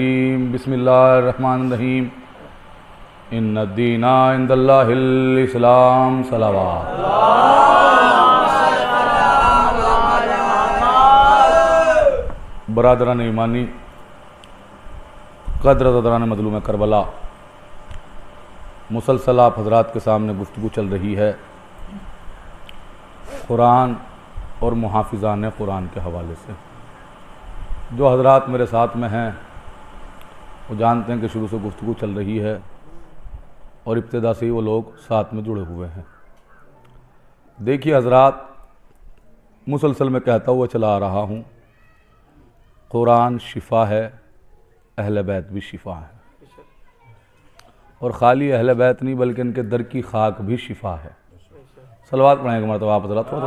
بسم اللہ الرحمن الرحیم ان الدین عند اللہ الاسلام صلوات برادران ایمانی، قدر قدران مظلوم کربلا، مسلسل آپ حضرات کے سامنے گفتگو چل رہی ہے قرآن اور محافظان قرآن کے حوالے سے۔ جو حضرات میرے ساتھ میں ہیں وہ جانتے ہیں کہ شروع سے گفتگو چل رہی ہے اور ابتدا سے ہی وہ لوگ ساتھ میں جڑے ہوئے ہیں۔ دیکھیے حضرات، مسلسل میں کہتا ہوا چلا آ رہا ہوں، قرآن شفا ہے، اہل بیت بھی شفا ہے، اور خالی اہل بیت نہیں بلکہ ان کے در کی خاک بھی شفا ہے۔ صلوات پڑھیں گے مرتبہ آپ حضرات، تھوڑا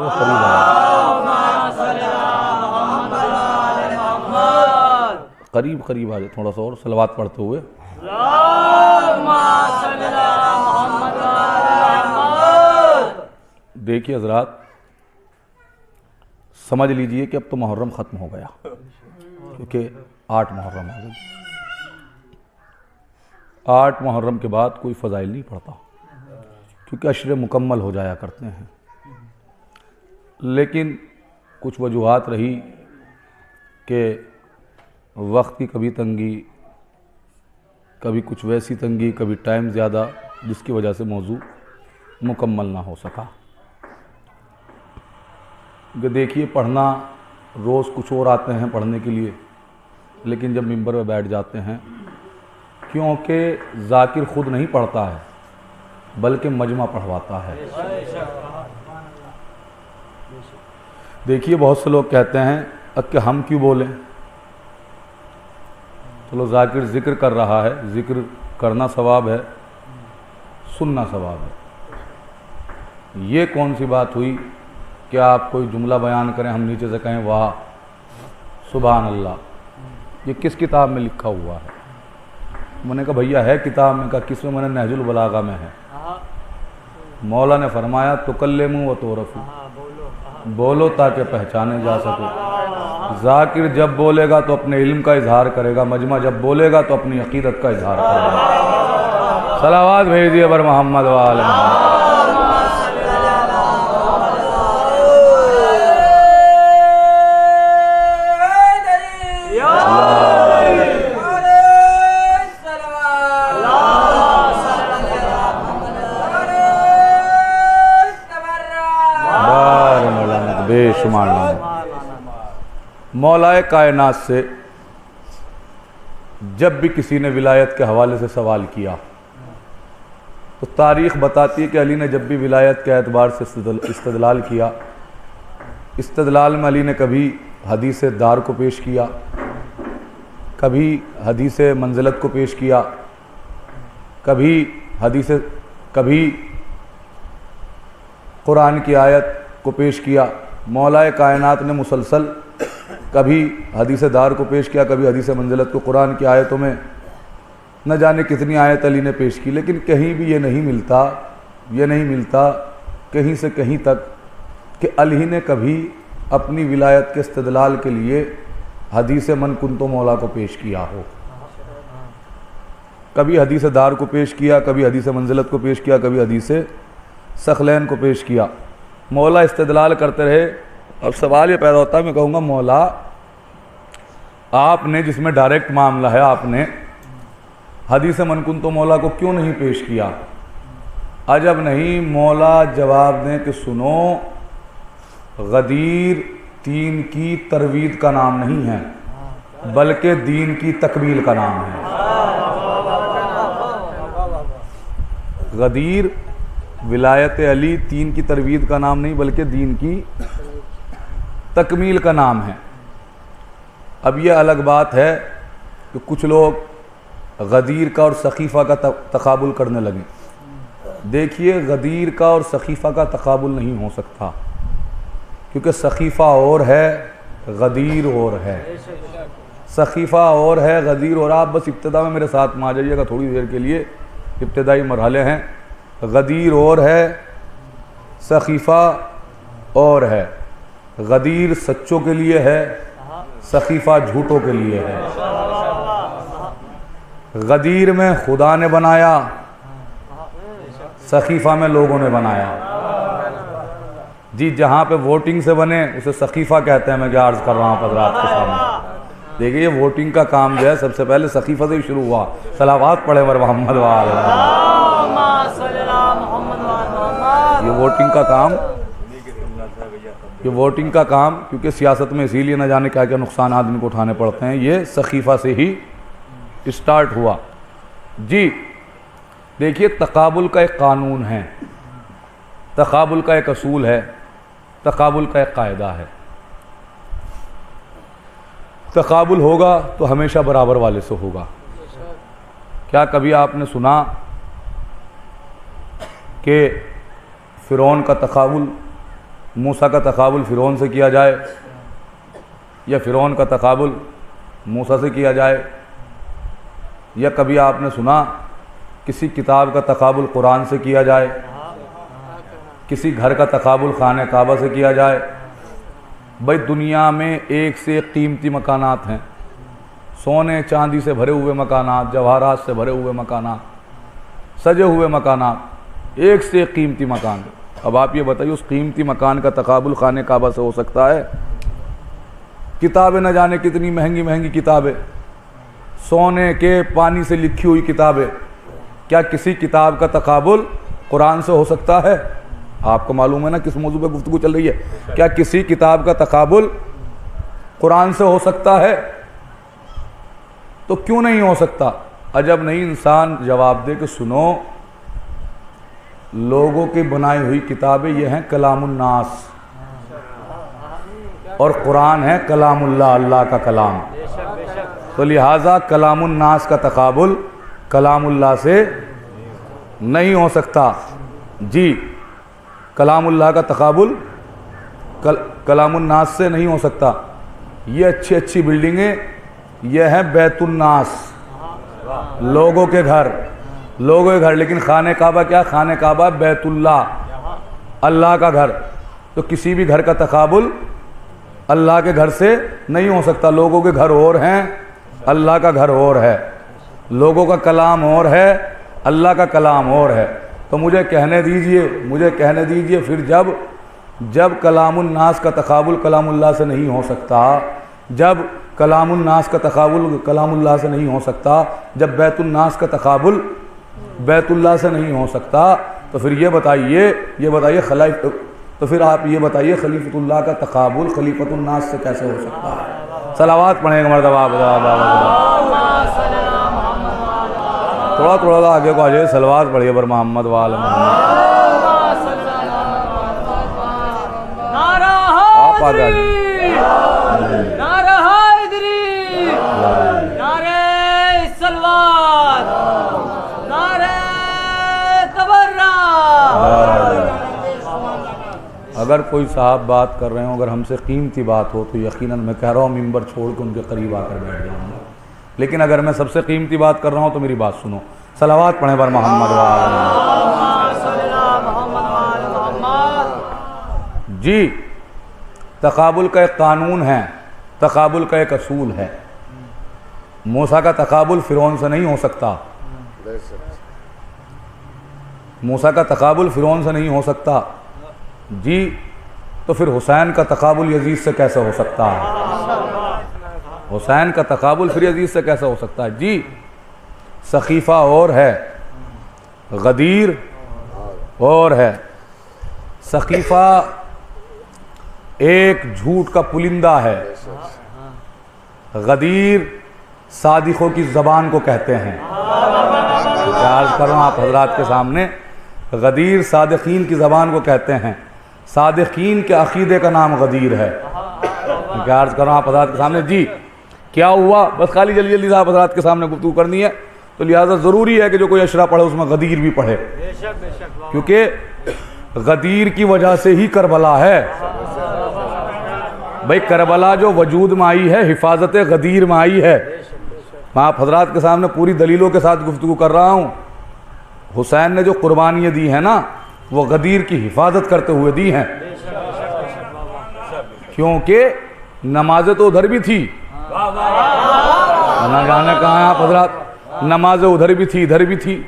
قریب قریب آ جائے، تھوڑا سا اور صلوات پڑھتے ہوئے۔ دیکھیے حضرات، سمجھ لیجئے کہ اب تو محرم ختم ہو گیا، کیونکہ 8 محرم آ گئی۔ 8 محرم کے بعد کوئی فضائل نہیں پڑتا، کیونکہ عشر مکمل ہو جایا کرتے ہیں۔ لیکن کچھ وجوہات رہی کہ وقت کی کبھی تنگی، کبھی کچھ ویسی تنگی، کبھی ٹائم زیادہ، جس کی وجہ سے موضوع مکمل نہ ہو سکا۔ کہ دیکھیے، پڑھنا روز کچھ اور آتے ہیں پڑھنے کے لیے، لیکن جب ممبر پہ بیٹھ جاتے ہیں، کیونکہ ذاکر خود نہیں پڑھتا ہے بلکہ مجمع پڑھواتا ہے۔ دیکھیے، بہت سے لوگ کہتے ہیں کہ ہم کیوں بولیں؟ چلو، ذاکر ذکر کر رہا ہے، ذکر کرنا ثواب ہے، سننا ثواب ہے۔ یہ کون سی بات ہوئی کہ آپ کوئی جملہ بیان کریں، ہم نیچے سے کہیں واہ سبحان اللہ؟ یہ کس کتاب میں لکھا ہوا ہے؟ میں نے کہا بھیا ہے کتاب میں؟ کہا کس میں؟ میں نے نہج البلاغہ میں ہے۔ مولا نے فرمایا تکلموا وتعرفوا، بولو تاکہ پہچانے جا سکو۔ ذاکر جب بولے گا تو اپنے علم کا اظہار کرے گا، مجمع جب بولے گا تو اپنی عقیدت کا اظہار کرے گا۔ صلوات بھیجیے بر محمد و آل محمد۔ بے شمار نام مولا کائنات سے جب بھی کسی نے ولایت کے حوالے سے سوال کیا تو تاریخ بتاتی ہے کہ علی نے جب بھی ولایت کے اعتبار سے استدلال کیا، استدلال میں علی نے کبھی حدیث دار کو پیش کیا، کبھی حدیث منزلت کو پیش کیا، کبھی قرآن کی آیت کو پیش کیا۔ مولا کائنات نے مسلسل کبھی حدیث دار کو پیش کیا، کبھی حدیث منزلت کو۔ قرآن کی آیتوں میں نہ جانے کتنی آیت علی نے پیش کی، لیکن کہیں بھی یہ نہیں ملتا کہیں سے کہیں تک کہ علی نے کبھی اپنی ولایت کے استدلال کے لیے حدیث من کنتو مولا کو پیش کیا ہو۔ کبھی حدیث دار کو پیش کیا، کبھی حدیث منزلت کو پیش کیا، کبھی حدیث ثقلین کو پیش کیا۔ مولا استدلال کرتے رہے۔ اب سوال یہ پیدا ہوتا ہے، میں کہوں گا مولا آپ نے، جس میں ڈائریکٹ معاملہ ہے، آپ نے حدیث من کنتو مولا کو کیوں نہیں پیش کیا؟ عجب نہیں، مولا جواب دیں کہ سنو، غدیر دین کی ترویج کا نام نہیں ہے بلکہ دین کی تکمیل کا نام ہے۔ غدیر ولایت علی دین کی ترویج کا نام نہیں بلکہ دین کی تکمیل کا نام ہے۔ اب یہ الگ بات ہے کہ کچھ لوگ غدیر کا اور سقیفہ کا تقابل کرنے لگے۔ دیکھیے، غدیر کا اور سقیفہ کا تقابل نہیں ہو سکتا، کیونکہ سقیفہ اور ہے، غدیر اور ہے۔ سقیفہ اور ہے، غدیر اور۔ آپ بس ابتدا میں میرے ساتھ میں آ جائیے گا تھوڑی دیر کے لیے، ابتدائی مرحلے ہیں۔ غدیر اور ہے، سقیفہ اور ہے۔ غدیر سچوں کے لیے ہے، سقیفہ جھوٹوں کے لیے ہے۔ غدیر میں خدا نے بنایا، سقیفہ میں لوگوں نے بنایا۔ جی جہاں پہ ووٹنگ سے بنے اسے سقیفہ کہتے ہیں، میں کیا عرض کر رہا ہوں حضرات کے سامنے۔ دیکھیے یہ ووٹنگ کا کام جو ہے سب سے پہلے سقیفہ سے ہی شروع ہوا۔ صلوات پڑھے بر محمد وآلہ محمد۔ یہ ووٹنگ کا کام کیونکہ سیاست میں اسی لیے نہ جانے کیا کیا نقصانات ان کو اٹھانے پڑتے ہیں، یہ سقیفہ سے ہی اسٹارٹ ہوا۔ جی دیکھیے تقابل کا ایک قانون ہے، تقابل کا ایک اصول ہے، تقابل کا ایک قاعدہ ہے۔ تقابل ہوگا تو ہمیشہ برابر والے سے ہوگا۔ کیا کبھی آپ نے سنا کہ فرعون کا تقابل، موسیٰ کا تقابل فرعون سے کیا جائے، یا فرعون کا تقابل موسیٰ سے کیا جائے؟ یا کبھی آپ نے سنا کسی کتاب کا تقابل قرآن سے کیا جائے، کسی گھر کا تقابل خانہ کعبہ سے کیا جائے؟ بھائی دنیا میں ایک سے ایک قیمتی مکانات ہیں، سونے چاندی سے بھرے ہوئے مکانات، جواہرات سے بھرے ہوئے مکانات، سجے ہوئے مکانات، ایک سے ایک قیمتی مکان۔ اب آپ یہ بتائیے اس قیمتی مکان کا تقابل خانہ کعبہ سے ہو سکتا ہے؟ کتابیں نہ جانے کتنی مہنگی مہنگی کتابیں، سونے کے پانی سے لکھی ہوئی کتابیں، کیا کسی کتاب کا تقابل قرآن سے ہو سکتا ہے؟ آپ کو معلوم ہے نا کس موضوع پہ گفتگو چل رہی ہے۔ کیا کسی کتاب کا تقابل قرآن سے ہو سکتا ہے؟ تو کیوں نہیں ہو سکتا؟ عجب نہیں انسان جواب دے کہ سنو، لوگوں کی بنائی ہوئی کتابیں یہ ہیں کلام الناس، اور قرآن ہے کلام اللہ، اللہ کا کلام۔ تو لہٰذا کلام الناس کا تقابل کلام اللہ سے نہیں ہو سکتا۔ جی کلام اللہ کا تقابل کلام الناس سے نہیں ہو سکتا۔ یہ اچھی اچھی بلڈنگیں یہ ہیں بیت الناس، لوگوں کے گھر، لوگوں کے گھر، لیکن خانہ کعبہ کیا؟ خانہ کعبہ بیت اللہ، اللہ کا گھر۔ تو کسی بھی گھر کا تقابل اللہ کے گھر سے نہیں ہو سکتا۔ لوگوں کے گھر اور ہیں، اللہ کا گھر اور ہے، لوگوں کا کلام اور ہے، اللہ کا کلام اور ہے۔ تو مجھے کہنے دیجئے پھر جب کلام الناس کا تقابل کلام اللہ سے نہیں ہو سکتا، جب کلام الناس کا تقابل کلام اللہ سے نہیں ہو سکتا، جب بیت الناس کا تقابل بیت اللہ سے نہیں ہو سکتا، تو پھر یہ بتائیے تو پھر آپ یہ بتائیے خلیفۃ اللہ کا تقابل خلیفۃ الناس سے کیسے ہو سکتا ہے؟ صلوات پڑھیں گے مرتبہ، تھوڑا آگے کو آ جائے، صلوات پڑھیے بر محمد وآل محمد۔ آپ آ جائیے، نعرہ حیدری، نعرہ صلوات، نعرہ تبرک۔ اگر کوئی صاحب بات کر رہے ہوں، اگر ہم سے قیمتی بات ہو تو یقیناً میں کہہ رہا ہوں ممبر چھوڑ کے ان کے قریب آ کر بیٹھ جاؤں گا، لیکن اگر میں سب سے قیمتی بات کر رہا ہوں تو میری بات سنو۔ صلوات پڑھیں بر محمد وآل محمد۔ جی تقابل کا ایک قانون ہے، تقابل کا ایک اصول ہے۔ موسیٰ کا تقابل فرعون سے نہیں ہو سکتا، موسیٰ کا تقابل فرعون سے نہیں ہو سکتا۔ جی تو پھر حسین کا تقابل یزید سے کیسے ہو سکتا ہے؟ حسین کا تقابل پھر یزید سے کیسے ہو سکتا ہے؟ جی سقیفہ اور ہے، غدیر اور ہے۔ سقیفہ ایک جھوٹ کا پلندہ ہے، غدیر صادقوں کی زبان کو کہتے ہیں۔ عرض کر رہا ہوں آپ حضرات کے سامنے، غدیر صادقین کی زبان کو کہتے ہیں، صادقین کے عقیدے کا نام غدیر ہے۔ کیا عرض کر رہا ہوں آپ حضرات کے سامنے؟ جی کیا ہوا؟ بس خالی جلدی سے آپ حضرات کے سامنے گفتگو کرنی ہے، تو لہٰذا ضروری ہے کہ جو کوئی اشرا پڑھے اس میں غدیر بھی پڑھے، کیونکہ غدیر کی وجہ سے ہی کربلا ہے۔ بھائی کربلا جو وجود میں آئی ہے حفاظت غدیر میں آئی ہے۔ میں آپ حضرات کے سامنے پوری دلیلوں کے ساتھ گفتگو کر رہا ہوں۔ حسین نے جو قربانیاں دی ہیں نا وہ غدیر کی حفاظت کرتے ہوئے دی ہیں، کیونکہ نمازیں تو ادھر بھی تھی، نہ جانے کہاں ہیں آپ حضرات، نمازیں ادھر بھی تھی ادھر بھی تھی،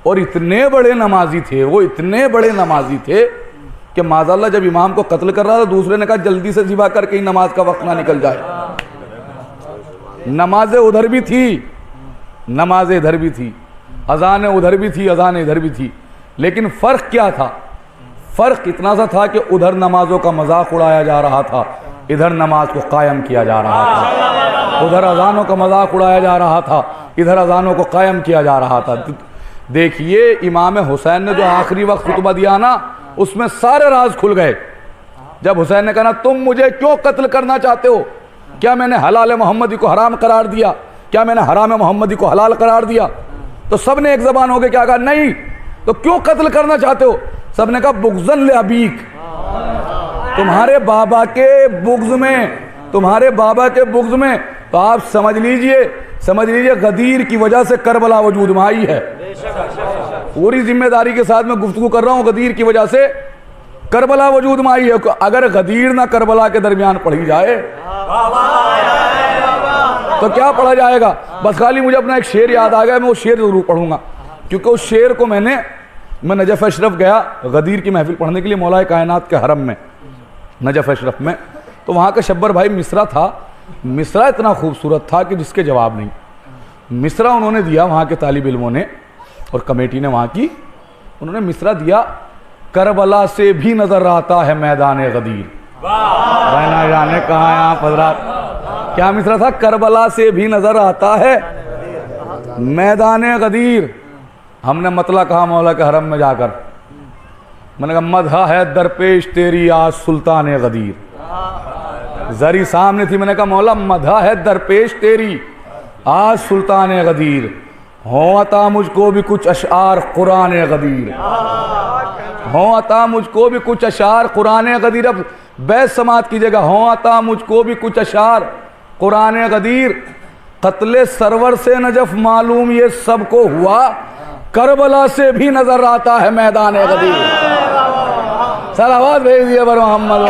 اور اتنے بڑے نمازی تھے وہ، اتنے بڑے نمازی تھے کہ معاذاللہ جب امام کو قتل کر رہا تھا دوسرے نے کہا جلدی سے ذبح کر کے نماز کا وقت نہ نکل جائے۔ نمازیں ادھر بھی تھی، نمازیں ادھر بھی تھی، اذانیں ادھر بھی تھی، اذانیں ادھر بھی تھی، لیکن فرق کیا تھا؟ فرق اتنا سا تھا کہ ادھر نمازوں کا مذاق اڑایا جا رہا تھا، ادھر نماز کو قائم کیا جا رہا تھا۔ ادھر اذانوں کا مذاق اڑایا جا رہا تھا، ادھر اذانوں کو قائم کیا جا رہا تھا۔ دیکھیے امام حسین نے جو آخری وقت خطبہ دیا نا، اس میں سارے راز کھل گئے۔ جب حسین نے کہا نا تم مجھے کیوں قتل کرنا چاہتے ہو؟ کیا میں نے حلال محمدی کو حرام قرار دیا؟ کیا میں نے حرام محمدی کو حلال قرار دیا؟ تو سب نے ایک زبان ہو کے کیا کہا؟ نہیں۔ تو کیوں قتل کرنا چاہتے ہو؟ سب نے کہا بغضاً لابیک، تمہارے بابا کے بغض میں، تمہارے بابا کے بغض میں۔ تو آپ سمجھ لیجئے غدیر کی وجہ سے کربلا وجود میں آئی ہے۔ پوری ذمہ داری کے ساتھ میں گفتگو کر رہا ہوں، غدیر کی وجہ سے کربلا وجود میں آئی ہے۔ اگر غدیر نہ کربلا کے درمیان پڑھی جائے تو کیا پڑھا جائے گا؟ بس خالی مجھے اپنا ایک شعر یاد آ گیا، میں وہ شعر ضرور پڑھوں گا، کیونکہ اس شعر کو میں نجف اشرف گیا غدیر کی محفل پڑھنے کے لیے مولا کائنات کے حرم میں، نجف اشرف میں، تو وہاں کا شبر بھائی مصرع تھا۔ مصرع اتنا خوبصورت تھا کہ جس کے جواب نہیں۔ مصرع انہوں نے دیا وہاں کے طالب علموں نے اور کمیٹی نے وہاں کی، انہوں نے مصرع دیا، کربلا سے بھی نظر آتا ہے میدان غدیر۔ رہنا جانے کہاں ہیں آپ حضرات؟ کیا مصرع تھا؟ کربلا سے بھی نظر آتا ہے میدان غدیر۔ ہم نے مطلع کہا مولا کے حرم میں جا کر، میں نے کہا مدح ہے درپیش تیری آج سلطان غدیر۔ زری سامنے تھی، میں نے کہا مولا مدح ہے درپیش تیری آج سلطان غدیر، ہوں عطا مجھ کو بھی کچھ اشعار قرآن غدیر، ہوں عطا مجھ کو بھی کچھ اشعار قرآن غدیر۔ اب بیت سماعت کیجئے گا، ہوں عطا مجھ کو بھی کچھ اشعار قرآن غدیر۔ قتل سرور سے نجف معلوم یہ سب کو ہوا، کربلا سے بھی نظر آتا ہے میدان غدیر۔ صلوات بھیج دیے بر محمد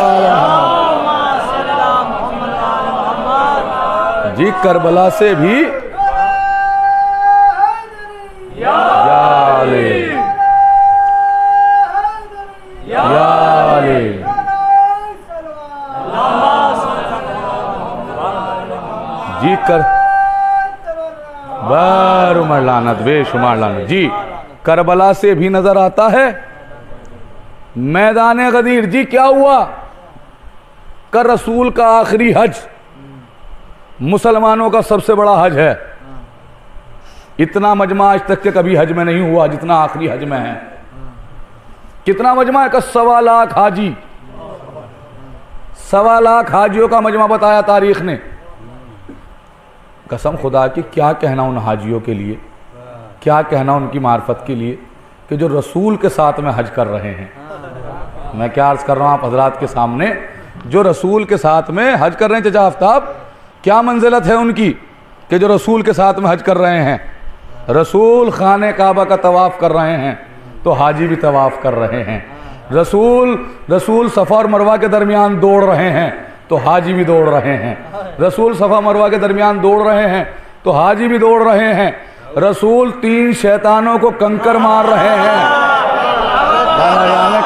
جی، کربلا سے بھی جی بار عمر لعنت بے شمار لعنت جی، کربلا سے بھی نظر آتا ہے میدان غدیر۔ جی کیا ہوا؟ کہ رسول کا آخری حج مسلمانوں کا سب سے بڑا حج ہے۔ اتنا مجمع آج تک کہ کبھی حج میں نہیں ہوا جتنا آخری حج میں ہے۔ کتنا مجمع ہے؟ کہ 1.25 لاکھ حاجی، 1.25 لاکھ حاجیوں کا مجمع بتایا تاریخ نے۔ قسم خدا کی کیا کہنا ان حاجیوں کے لیے، کیا کہنا ان کی معرفت کے لیے کہ جو رسول کے ساتھ میں حج کر رہے ہیں۔ میں کیا عرض کر رہا ہوں آپ حضرات کے سامنے، جو رسول کے ساتھ میں حج کر رہے ہیں، چچا آفتاب کیا منزلت ہے ان کی کہ جو رسول کے ساتھ میں حج کر رہے ہیں۔ رسول خانہ کعبہ کا طواف کر رہے ہیں تو حاجی بھی طواف کر رہے ہیں۔ رسول صفا اور مروہ کے درمیان دوڑ رہے ہیں تو حاجی بھی دوڑ رہے ہیں۔ رسول صفا مروہ کے درمیان دوڑ رہے ہیں تو حاجی بھی دوڑ رہے ہیں۔ رسول 3 شیطانوں کو کنکر مار رہے ہیں۔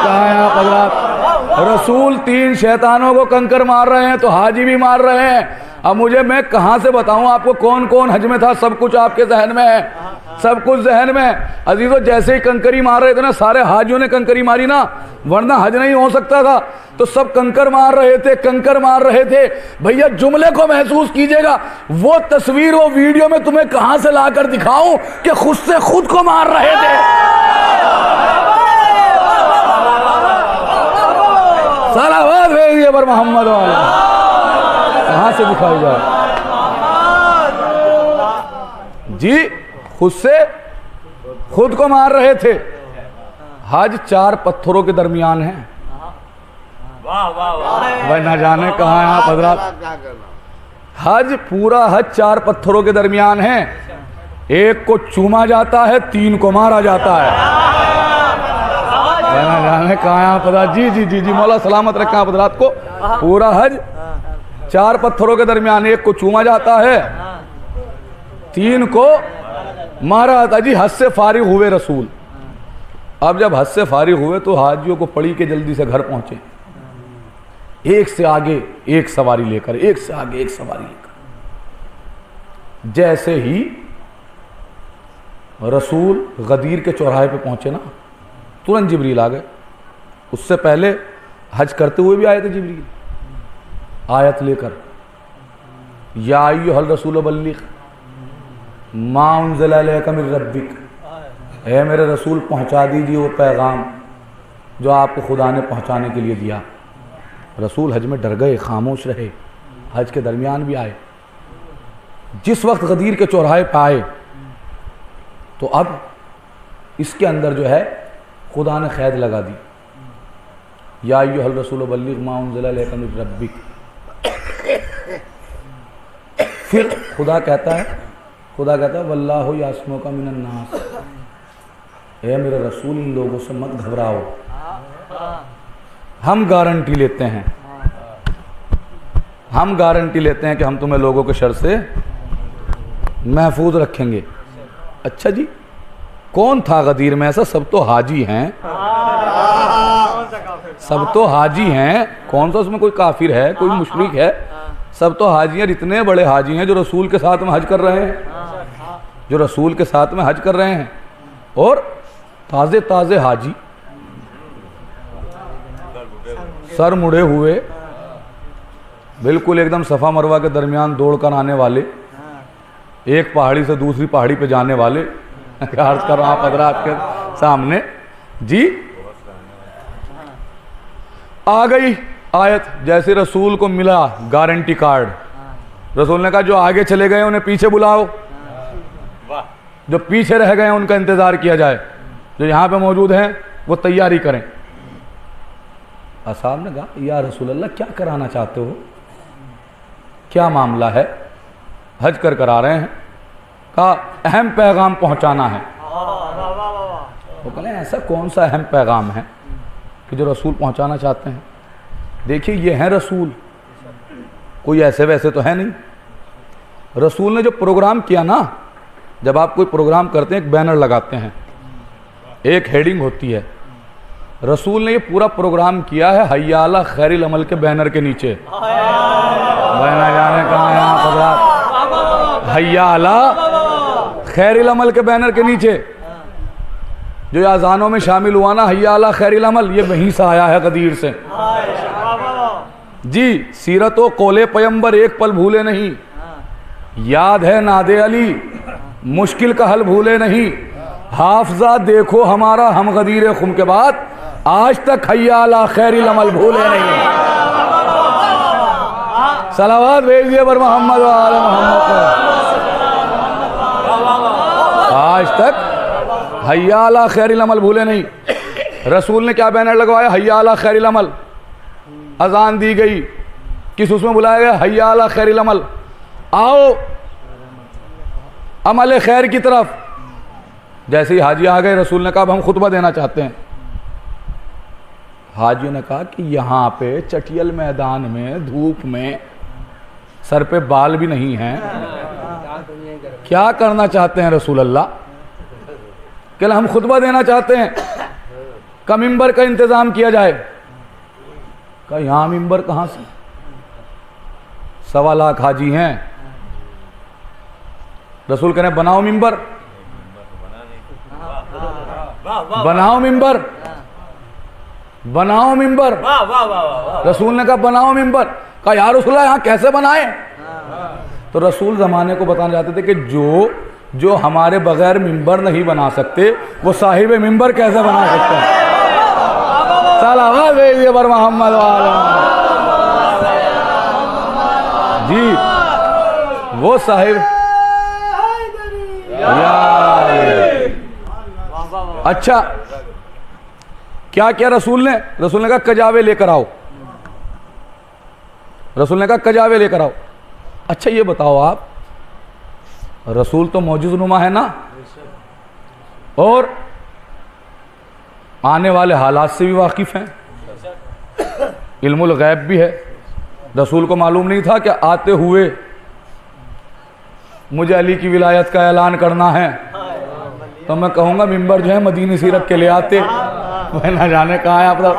کہاں ہیں آپ حضرات؟ رسول 3 شیطانوں کو کنکر مار رہے ہیں تو حاجی بھی مار رہے ہیں۔ اب مجھے میں کہاں سے بتاؤں آپ کو کون کون حج میں تھا؟ سب کچھ آپ کے ذہن میں ہے، سب کچھ ذہن میں۔ عزیزو جیسے ہی کنکری مار رہے تھے نا، سارے حاجیوں نے کنکری ماری نا، ورنہ حج نہیں ہو سکتا تھا۔ تو سب کنکر مار رہے تھے، کنکر مار رہے تھے۔ بھیا جملے کو محسوس کیجئے گا، وہ تصویر وہ ویڈیو میں تمہیں کہاں سے لا کر دکھاؤں کہ خود سے خود کو مار رہے تھے۔ صلوات بھیجیے پر محمد والا، کہاں سے دکھائی جائے؟ جی خود سے خود کو مار رہے تھے۔ حج 4 پتھروں کے درمیان ہے۔ بھائی نہ جانے کہاں ہیں آپ حضرات؟ حج پورا حج 4 پتھروں کے درمیان ہے۔ ایک کو چوما جاتا ہے، 3 کو مارا جاتا ہے۔ بھائی نہ جانے کہاں ہیں آپ حضرات؟ جی جی جی جی مولا سلامت رکھیں آپ حضرات کو۔ پورا حج 4 پتھروں کے درمیان، ایک کو چوما جاتا ہے، 3 کو مارا تھا جی، حج سے فارغ ہوئے رسول. اب جب حج سے فارغ ہوئے تو حاجیوں کو پڑی کہ جلدی سے گھر پہنچے. ایک سے آگے ایک سواری لے کر، ایک سے آگے ایک سواری لے کر. جیسے ہی رسول غدیر کے چوراہے پہ پہنچے نا، ترنت جبریل آ گئے. اس سے پہلے حج کرتے ہوئے بھی آئے تھے جبریل، آیت لے کر، یا ایھا الرسول بلغ ما انزل الیک من ربک، اے میرے رسول پہنچا دیجیے وہ پیغام جو آپ کو خدا نے پہنچانے کے لیے دیا. رسول حج میں ڈر گئے، خاموش رہے، حج کے درمیان بھی آئے. جس وقت غدیر کے چوراہے پہ آئے تو اب اس کے اندر جو ہے خدا نے قید لگا دی، یا ایھا الرسول بلغ ما انزل الیک من ربک. پھر خدا کہتا ہے واللہ یعصمک من الناس، اے میرے رسول ان لوگوں سے مت گھبراؤ، ہم گارنٹی لیتے ہیں کہ ہم تمہیں لوگوں کے شر سے محفوظ رکھیں گے. اچھا جی، کون تھا غدیر میں ایسا؟ سب تو حاجی ہیں، کون سا اس میں کوئی کافر ہے، کوئی مشرک ہے؟ سب تو حاجی ہیں. اتنے بڑے حاجی ہیں جو رسول کے ساتھ میں حج کر رہے ہیں، اور تازے حاجی، سر مڑے ہوئے، بالکل ایک دم صفا مروہ کے درمیان دوڑ کر آنے والے، ایک پہاڑی سے دوسری پہاڑی پہ جانے والے. عرض کر رہا ہوں آپ حضرات کے سامنے جی. آ گئی آیت، جیسے رسول کو ملا گارنٹی کارڈ، رسول نے کہا جو آگے چلے گئے انہیں پیچھے بلاؤ، جو پیچھے رہ گئے ان کا انتظار کیا جائے، جو یہاں پہ موجود ہیں وہ تیاری کریں. اصحاب نے کہا یا رسول اللہ کیا کرانا چاہتے ہو، کیا معاملہ ہے؟ حج کر آ رہے ہیں. کہا اہم پیغام پہنچانا ہے. وہ کہنے ایسا کون سا اہم پیغام ہے کہ جو رسول پہنچانا چاہتے ہیں؟ دیکھیے یہ ہیں رسول، کوئی ایسے ویسے تو ہے نہیں. رسول نے جو پروگرام کیا نا، جب آپ کوئی پروگرام کرتے ہیں ایک بینر لگاتے ہیں، ایک ہیڈنگ ہوتی ہے. رسول نے یہ پورا پروگرام کیا ہے حی علی خیر العمل کے بینر کے نیچے. بہنا جانے کہاں یہاں حضرات، حی علی خیر العمل کے بینر کے نیچے جو اذانوں میں شامل ہوا نا، حی علی خیر العمل، یہ وہیں سے آیا ہے غدیر سے. جی سیرت و قول پیمبر ایک پل بھولے نہیں، یاد ہے ناد علی مشکل کا حل بھولے نہیں، حافظہ دیکھو ہمارا ہم غدیر خم کے بعد آج تک حی علی خیر العمل بھولے نہیں. صلوات بھیجیے پر محمد و آل محمد. آج تک حی علی خیر العمل بھولے نہیں. رسول نے کیا بینر لگوایا؟ حی علی خیر العمل. اذان دی گئی، کس اس میں بلایا گیا؟ حی علی خیر العمل، آؤ عمل خیر کی طرف. جیسے ہی حاجی آ گئے، رسول نے کہا ہم خطبہ دینا چاہتے ہیں. حاجیوں نے کہا کہ یہاں پہ چٹیل میدان میں دھوپ میں سر پہ بال بھی نہیں ہیں، کیا کرنا چاہتے ہیں رسول اللہ؟ کہ ہم خطبہ دینا چاہتے ہیں، کہ ممبر کا انتظام کیا جائے. کہا یہاں ممبر کہاں سے؟ 1.25 لاکھ حاجی ہیں. رسول کہنے بناؤ ممبر، بناؤ ممبر، بناؤ ممبر. رسول نے کہا بناؤ ممبر. کہا یا رسول اللہ یہاں کیسے بنائیں؟ تو رسول زمانے کو بتانا چاہتے تھے کہ جو ہمارے بغیر ممبر نہیں بنا سکتے وہ صاحب ممبر کیسے بنا سکتے ہیں؟ صلوات بھیجیے پر محمد والا. جی وہ صاحب. اچھا کیا کیا رسول نے کہا کجاوے لے کر آؤ. رسول نے کہا کجاوے لے کر آؤ. اچھا یہ بتاؤ آپ، رسول تو معجز نما ہے نا، اور آنے والے حالات سے بھی واقف ہیں، علم الغیب بھی ہے. رسول کو معلوم نہیں تھا کہ آتے ہوئے مجھے علی کی ولایت کا اعلان کرنا ہے، تو میں کہوں گا ممبر جو ہے مدینے سے رکھ کے لے آتے. میں نہ جانے کہاں ہے آپ لوگ.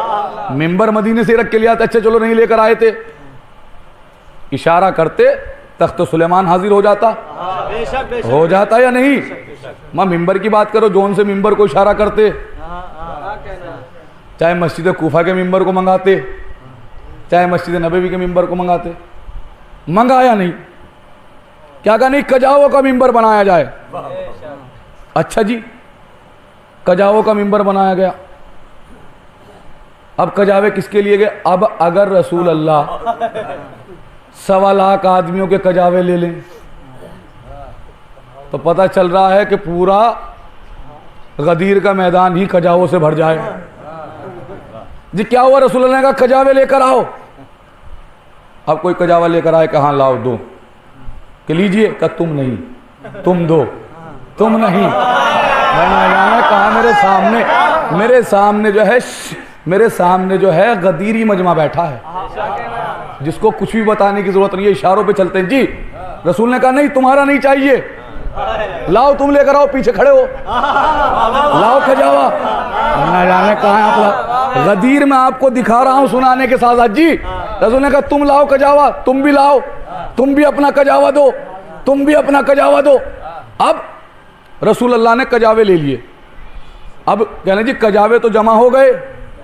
ممبر مدینے سے رکھ کے لے آتے. اچھا چلو نہیں لے کر آئے تھے, اشارہ کرتے تخت سلیمان حاضر ہو جاتا. ہو جاتا یا نہیں؟ ماں ممبر کی بات کرو, جون سے ممبر کو اشارہ کرتے, چاہے مسجد کوفہ کے ممبر کو منگاتے, چاہے مسجد نبوی کے ممبر کو منگاتے. منگایا نہیں, کیا کہا؟ نہیں, کجاووں کا ممبر بنایا جائے. اچھا جی, کجاووں کا ممبر بنایا گیا. اب کجاوے کس کے لیے گئے؟ اب اگر رسول اللہ 1.25 لاکھ آدمیوں کے کجاوے لے لیں تو پتہ چل رہا ہے کہ پورا غدیر کا میدان ہی کجاووں سے بھر جائے. جی کیا ہوا؟ رسول اللہ نے کہا کجاوے لے کر آؤ. اب کوئی کجاوا لے کر آئے, کہاں لاؤ دو, کہ لیجئے, کہ تم نہیں, تم دو, تم نہیں. کہا میرے سامنے جو ہے غدیری مجمع بیٹھا ہے جس کو کچھ بھی بتانے کی ضرورت نہیں ہے, اشاروں پہ چلتے ہیں. جی رسول نے کہا نہیں, تمہارا نہیں چاہیے, لاؤ تم لے کر آؤ, پیچھے کھڑے ہو, لاؤ کجاوا. نہ جانے کہاں ہے آپ لوگ. غدیر میں آپ کو دکھا رہا ہوں سنانے کے ساتھ. جی رسول نے کہا تم لاؤ کجاوا, تم بھی لاؤ, تم بھی اپنا کجاوا دو, تم بھی اپنا کجاوا دو. اب رسول اللہ نے کجاوے لے لیے. اب کہنے جی کجاوے تو جمع ہو گئے,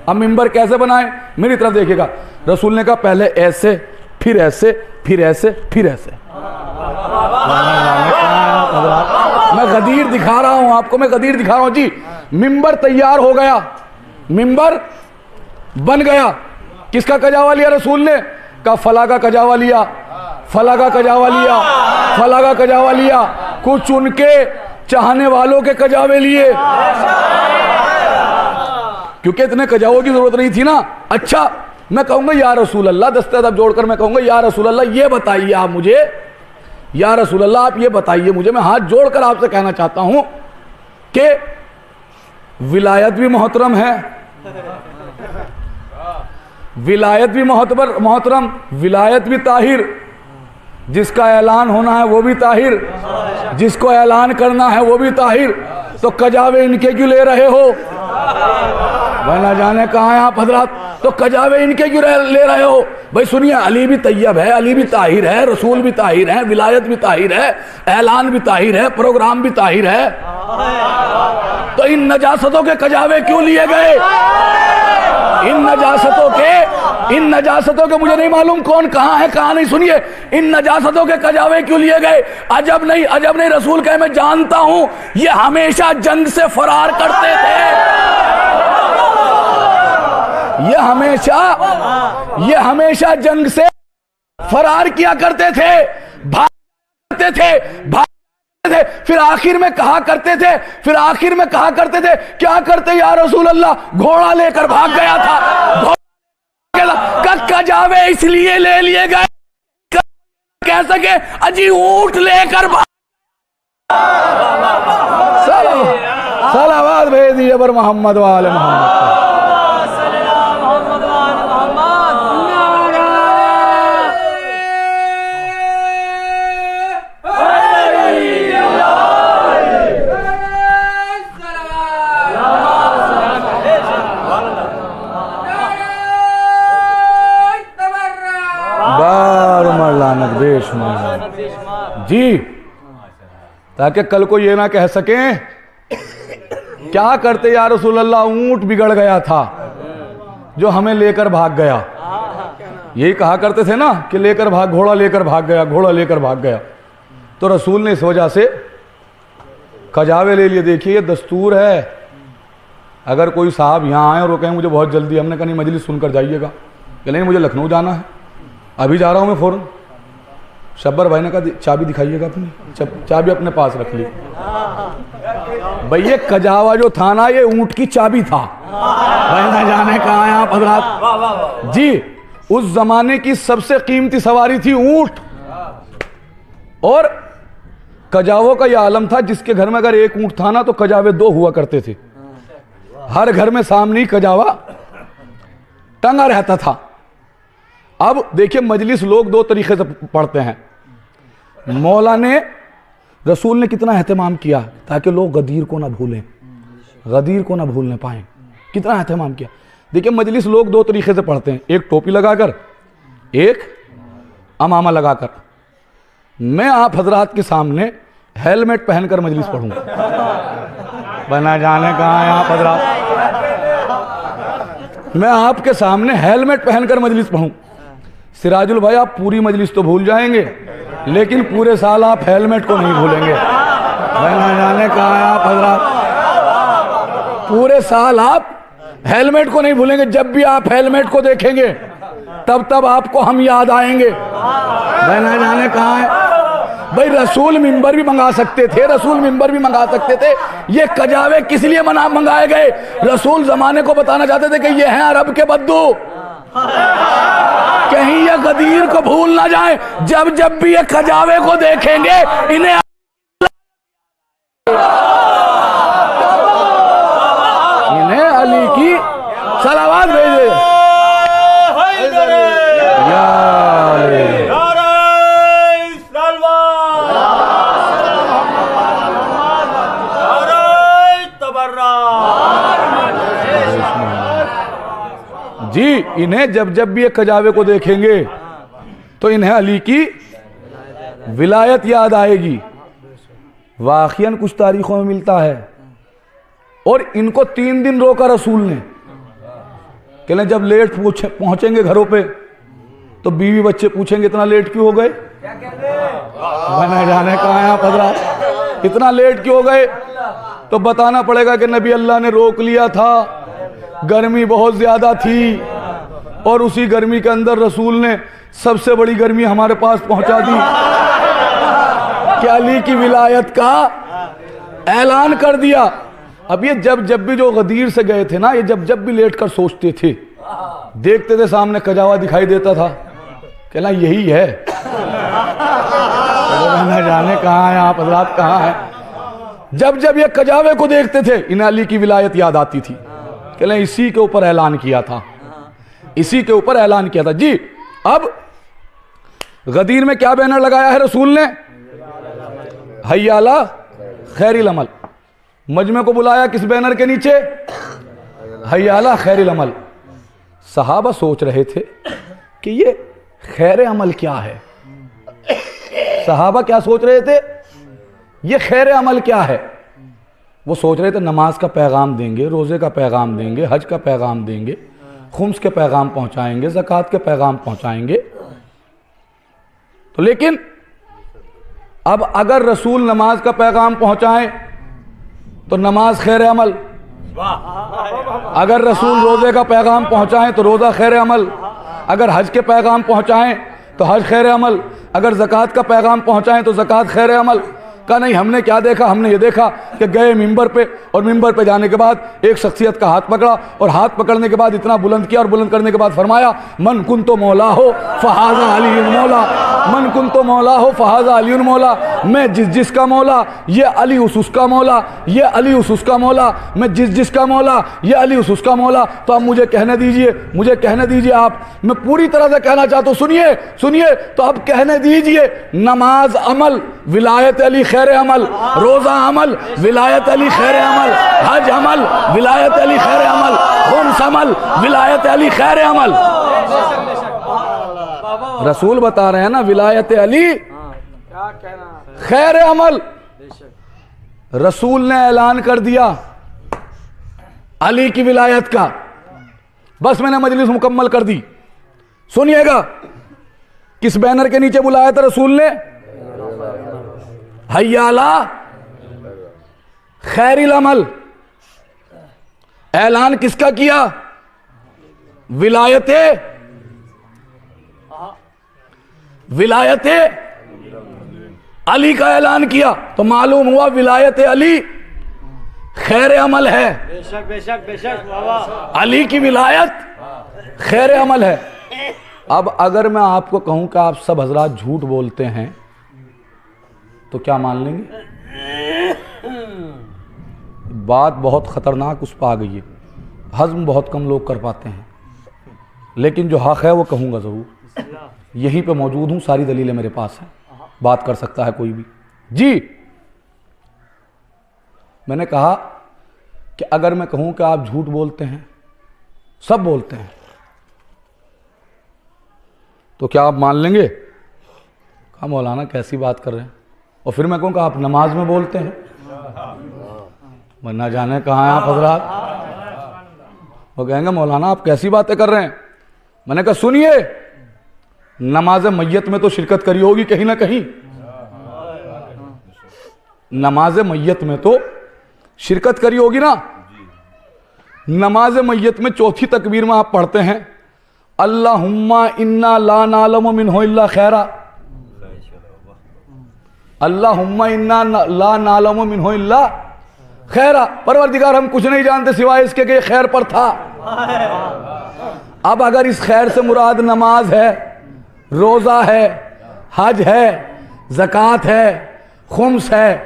اب ممبر کیسے بنائیں؟ میری طرف دیکھے گا. رسول نے کہا پہلے ایسے, پھر ایسے, پھر ایسے, پھر ایسے. میں غدیر دکھا رہا ہوں آپ کو, میں غدیر دکھا رہا ہوں. جی ممبر تیار ہو گیا, ممبر بن گیا. کس کا کجاوا لیا رسول نے؟ کہا فلاں کا کجاوا لیا, فلاں کا کجاوا لیا, فلاں کا کجاوا لیا. کچھ ان کے چاہنے والوں کے کجاوے لیے, کیونکہ اتنے کجاووں کی ضرورت نہیں تھی نا. اچھا میں کہوں گا یا رسول اللہ, دستے ادب جوڑ کر میں کہوں گا یا رسول اللہ یہ بتائیے آپ مجھے, یا رسول اللہ آپ یہ بتائیے مجھے, میں ہاتھ جوڑ کر آپ سے کہنا چاہتا ہوں کہ ولایت بھی محترم ہے, ولایت بھی محترم, ولایت بھی طاہر, جس کا اعلان ہونا ہے وہ بھی طاہر, جس کو اعلان کرنا ہے وہ بھی طاہر. تو کجاوے ان کے کیوں لے رہے ہو؟ نہ جانے کہاں ہیں آپ حضرات. تو کجاوے ان کے کیوں لے رہے ہو؟ بھائی سنیے, علی بھی طیب ہے, علی بھی طاہر ہے, رسول بھی طاہر ہے, ولایت بھی طاہر ہے, اعلان بھی طاہر ہے, پروگرام بھی طاہر ہے. تو ان نجاستوں کے کجاوے کیوں لیے گئے؟ ان نجاستوں کے مجھے نہیں معلوم کون کہاں ہے کہاں نہیں. سنیے, ان نجاستوں کے کجاوے کیوں لیے گئے؟ عجب نہیں, رسول کہ میں جانتا ہوں یہ ہمیشہ جنگ سے فرار کرتے تھے, یہ ہمیشہ جنگ سے فرار کیا کرتے تھے, بھاگتے تھے, پھر آخر میں کہا کرتے تھے کیا کرتے یا رسول اللہ؟ گھوڑا لے کر بھاگ گیا تھا. کجاوے اس لیے لے لیے گئے کہہ سکے اجی اونٹ لے کر صلوات بھیج دیجئے پر محمد و آل محمد. جی تاکہ کل کو یہ نہ کہہ سکیں کیا کرتے یا رسول اللہ, اونٹ بگڑ گیا تھا جو ہمیں لے کر بھاگ گیا. یہی کہا کرتے تھے نا کہ گھوڑا لے کر بھاگ گیا. تو رسول نے اس وجہ سے کجاوے لے لیے. دیکھیے یہ دستور ہے, اگر کوئی صاحب یہاں آئے اور وہ کہیں مجھے بہت جلدی, ہم نے کہا نہیں مجلس سن کر جائیے گا, کہ نہیں مجھے لکھنؤ جانا ہے, ابھی جا رہا ہوں میں فوراً. شبر بھائی نے کہا چابی دکھائیے گا اپنی, چابی اپنے پاس رکھ لی. بھئی یہ کجاوا جو تھا نا یہ اونٹ کی چابی تھا. بھائی نہ جانے کہاں ہیں آپ حضرات. جی اس زمانے کی سب سے قیمتی سواری تھی اونٹ, اور کجاووں کا یہ عالم تھا جس کے گھر میں اگر ایک اونٹ تھا نا تو کجاوے 2 ہوا کرتے تھے. ہر گھر میں سامنے کجاوا ٹنگا رہتا تھا. اب دیکھیں مجلس لوگ 2 طریقے سے پڑھتے ہیں. مولا نے رسول نے کتنا اہتمام کیا تاکہ لوگ غدیر کو نہ بھولیں، غدیر کو نہ بھولنے پائیں، کتنا اہتمام کیا۔ دیکھیں مجلس لوگ دو طریقے سے پڑھتے ہیں، ایک ٹوپی لگا کر، ایک امامہ لگا کر۔ میں آپ حضرات کے سامنے ہیلمٹ پہن کر مجلس پڑھوں، بنا جانے کہاں ہیں آپ حضرات، میں آپ کے سامنے ہیلمٹ پہن کر مجلس پڑھوں۔ سراج البھائی آپ پوری مجلس تو بھول جائیں گے لیکن پورے سال آپ ہیلمٹ کو نہیں بھولیں گے، بنا جانے کہاں ہیں آپ حضرات، پورے سال آپ ہیلمٹ کو نہیں بھولیں گے۔ جب بھی آپ ہیلمٹ کو دیکھیں گے تب آپ کو ہم یاد آئیں گے، بنا جانے کہاں ہے۔ بھائی رسول ممبر بھی منگا سکتے تھے، رسول ممبر بھی منگا سکتے تھے، یہ کجاوے کس لیے منگائے گئے؟ رسول زمانے کو بتانا چاہتے تھے کہ یہ ہیں عرب کے بدو، کہیں یہ غدیر کو بھول نہ جائیں، جب بھی یہ کجاوے کو دیکھیں گے انہیں علی کی صلوات بھیجے۔ جی انہیں جب بھی یہ کجاوے کو دیکھیں گے تو انہیں علی کی ولایت یاد آئے گی۔ واقعاً کچھ تاریخوں میں ملتا ہے، اور ان کو 3 دن روکا رسول نے کہ جب لیٹ پہنچیں گے گھروں پہ تو بیوی بچے پوچھیں گے اتنا لیٹ کیوں ہو گئے، بنا جانے کہاں ہیں آپ حضرات، اتنا لیٹ کیوں ہو گئے؟ تو بتانا پڑے گا کہ نبی اللہ نے روک لیا تھا، گرمی بہت زیادہ تھی، اور اسی گرمی کے اندر رسول نے سب سے بڑی گرمی ہمارے پاس پہنچا دی کہ علی کی ولایت کا اعلان کر دیا۔ اب یہ جب بھی جو غدیر سے گئے تھے نا، یہ جب بھی لیٹ کر سوچتے تھے، دیکھتے تھے سامنے کجاوا دکھائی دیتا تھا، کہنا یہی ہے، نہ جانے کہاں ہیں آپ حضرات، کہاں ہیں۔ جب یہ کجاوے کو دیکھتے تھے انہیں علی کی ولایت یاد آتی تھی، کہنا اسی کے اوپر اعلان کیا تھا، اسی کے اوپر اعلان کیا تھا۔ جی اب غدیر میں کیا بینر لگایا ہے رسول نے؟ حی علی خیر العمل۔ مجمع کو بلایا کس بینر کے نیچے؟ حی علی خیر العمل۔ صحابہ سوچ رہے تھے کہ یہ خیر عمل کیا ہے، صحابہ کیا سوچ رہے تھے؟ یہ خیر عمل کیا ہے؟ وہ سوچ رہے تھے نماز کا پیغام دیں گے، روزے کا پیغام دیں گے، حج کا پیغام دیں گے، خمس کے پیغام پہنچائیں گے، زکوٰۃ کے پیغام پہنچائیں گے۔ تو لیکن اب اگر رسول نماز کا پیغام پہنچائیں تو نماز خیر عمل، اگر رسول روزے کا پیغام پہنچائیں تو روزہ خیر عمل، اگر حج کے پیغام پہنچائیں تو حج خیر عمل، اگر زکوٰۃ کا پیغام پہنچائیں تو زکوٰۃ خیر عمل۔ کہا نہیں، ہم نے کیا دیکھا؟ ہم نے یہ دیکھا کہ گئے ممبر پہ، اور ممبر پہ جانے کے بعد ایک شخصیت کا ہاتھ پکڑا، اور ہاتھ پکڑنے کے بعد اتنا بلند کیا، اور بلند کرنے کے بعد فرمایا من کنتو مولا ہو فہذا علی مولا، من کنتو مولا ہو فہذا علی مولا، میں جس کا مولا یہ علی اس کا مولا، یہ علی اس کا مولا، میں جس کا مولا یہ علی اس کا مولا۔ تو اب مجھے کہنے دیجئے آپ، میں پوری طرح سے کہنا چاہتا ہوں، سنیے تو اب کہنے دیجئے، نماز عمل ولایت علی خیر عمل، روزہ عمل ولایت علی خیر عمل، حج عمل ولایت علی خیر عمل، خمس عمل ولایت علی خیر عمل۔ رسول بتا رہے ہیں نا ولایت علی خیر عمل۔ رسول نے اعلان کر دیا علی کی ولایت کا، بس میں نے مجلس مکمل کر دی۔ سنیے گا کس بینر کے نیچے بلایا تھا رسول نے؟ حی علی خیر العمل۔ اعلان کس کا کیا؟ ولایت علی کا اعلان کیا۔ تو معلوم ہوا ولایت علی خیر عمل ہے، بے شک علی کی ولایت خیر عمل ہے۔ اب اگر میں آپ کو کہوں کہ آپ سب حضرات جھوٹ بولتے ہیں تو کیا مان لیں گے؟ بات بہت خطرناک اس پہ آ گئی ہے، ہضم بہت کم لوگ کر پاتے ہیں، لیکن جو حق ہے وہ کہوں گا ضرور۔ یہیں پہ موجود ہوں، ساری دلیلیں میرے پاس ہیں، بات کر سکتا ہے کوئی بھی۔ جی میں نے کہا کہ اگر میں کہوں کہ آپ جھوٹ بولتے ہیں، سب بولتے ہیں، تو کیا آپ مان لیں گے؟ کہا مولانا کیسی بات کر رہے ہیں؟ اور پھر میں کہوں کہ آپ نماز میں بولتے ہیں، میں نہ جانے کہاں ہیں آپ حضرات۔ وہ کہیں گے مولانا آپ کیسی باتیں کر رہے ہیں؟ میں نے کہا سنیے، نماز میت میں تو شرکت کری ہوگی کہیں نہ کہیں، نماز میت میں تو شرکت کری ہوگی نا۔ نماز میت میں چوتھی تکبیر میں آپ پڑھتے ہیں اللہم انا لا نعلم منہ الا خیرا، اللہم انا لا نعلم منہ الا خیرا، پروردگار ہم کچھ نہیں جانتے سوائے اس کے کہ یہ خیر پر تھا۔ اب اگر اس خیر سے مراد نماز ہے، روزہ ہے، حج ہے، زکوٰۃ ہے، خمس ہے،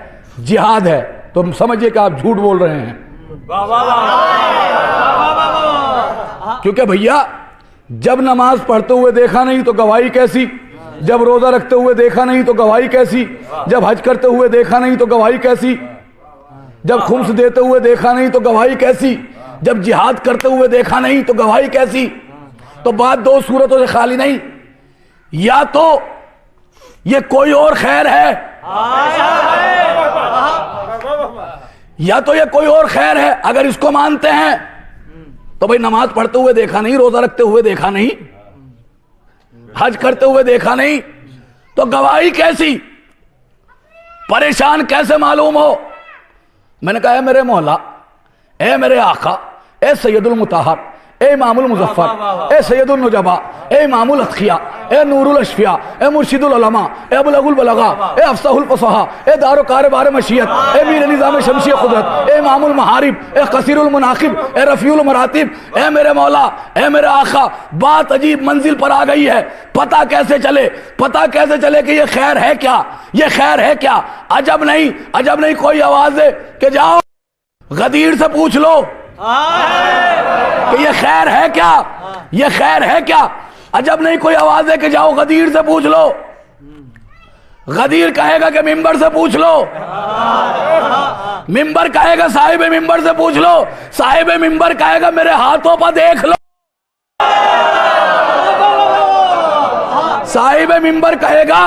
جہاد ہے، تو ہم سمجھئے کہ آپ جھوٹ بول رہے ہیں۔ کیونکہ بھیا جب نماز پڑھتے ہوئے دیکھا نہیں تو گواہی کیسی؟ جب روزہ رکھتے ہوئے دیکھا نہیں تو گواہی کیسی؟ جب حج کرتے ہوئے دیکھا نہیں تو گواہی کیسی؟ جب خمس دیتے ہوئے دیکھا نہیں تو گواہی کیسی؟ جب جہاد کرتے ہوئے دیکھا نہیں تو گواہی کیسی؟ تو بات دو صورتوں سے خالی نہیں، یا تو یہ کوئی اور خیر ہے، یا تو یہ کوئی اور خیر ہے۔ اگر اس کو مانتے ہیں تو بھئی نماز پڑھتے ہوئے دیکھا نہیں، روزہ رکھتے ہوئے دیکھا نہیں، حج کرتے ہوئے دیکھا نہیں، تو گواہی کیسی؟ پریشان کیسے معلوم ہو؟ میں نے کہا اے میرے مولا، اے میرے آقا، اے سید المطہر، اے امام المظفر، اے سید النجبا، اے امام الاتقیاء، اے نور الاشفیاء، اے مرشد العلماء، اے ابلغ البلغاء، اے افصح الفصحاء، اے دار و کار بار مشیت، اے میر نظام شمشی قدرت، اے امام المحارب، اے قصیر المناقب، اے رفیع المراتب، اے میرے مولا، اے میرے آقا، بات عجیب منزل پر آ گئی ہے، پتہ کیسے چلے؟ پتہ کیسے چلے کہ یہ خیر ہے کیا؟ یہ خیر ہے کیا؟ عجب نہیں کوئی آواز دے کہ جاؤ غدیر سے پوچھ لو کہ یہ خیر ہے کیا؟ یہ خیر ہے کیا؟ عجب نہیں کوئی آواز ہے کہ جاؤ غدیر سے پوچھ لو۔ غدیر کہے گا کہ ممبر سے پوچھ لو، ممبر کہے گا صاحب ممبر سے پوچھ لو، صاحب ممبر کہے گا میرے ہاتھوں پر دیکھ لو، صاحب ممبر کہے گا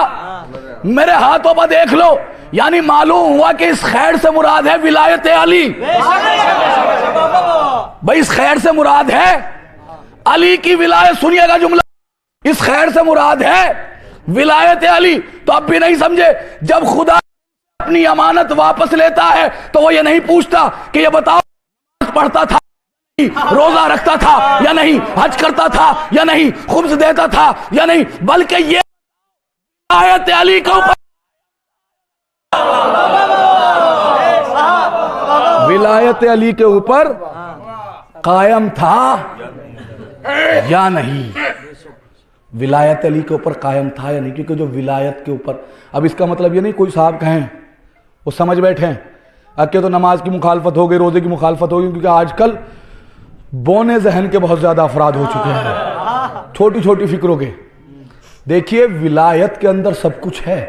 میرے ہاتھوں پر دیکھ لو۔ یعنی معلوم ہوا کہ اس خیر سے مراد ہے ولایت علی۔ بھئی اس خیر سے مراد ہے علی کی ولایت۔ سنیے گا جملہ، اس خیر سے مراد ہے ولایت علی۔ تو اب بھی نہیں سمجھے، جب خدا اپنی امانت واپس لیتا ہے تو وہ یہ نہیں پوچھتا کہ یہ بتاؤ پڑھتا تھا، روزہ رکھتا تھا یا نہیں، حج کرتا تھا یا نہیں، خمس دیتا تھا یا نہیں، بلکہ یہ ولایت علی کے اوپر، ولایت علی کے اوپر قائم تھا یا نہیں، ولایت علی کے اوپر قائم تھا یا نہیں۔ کیونکہ جو ولایت کے اوپر، اب اس کا مطلب یہ نہیں کوئی صاحب کہیں وہ سمجھ بیٹھیں کہ تو نماز کی مخالفت ہو گئی، روزے کی مخالفت ہو گئی، کیونکہ آج کل بونے ذہن کے بہت زیادہ افراد ہو چکے ہیں، چھوٹی چھوٹی فکروں کے۔ دیکھیے ولایت کے اندر سب کچھ ہے،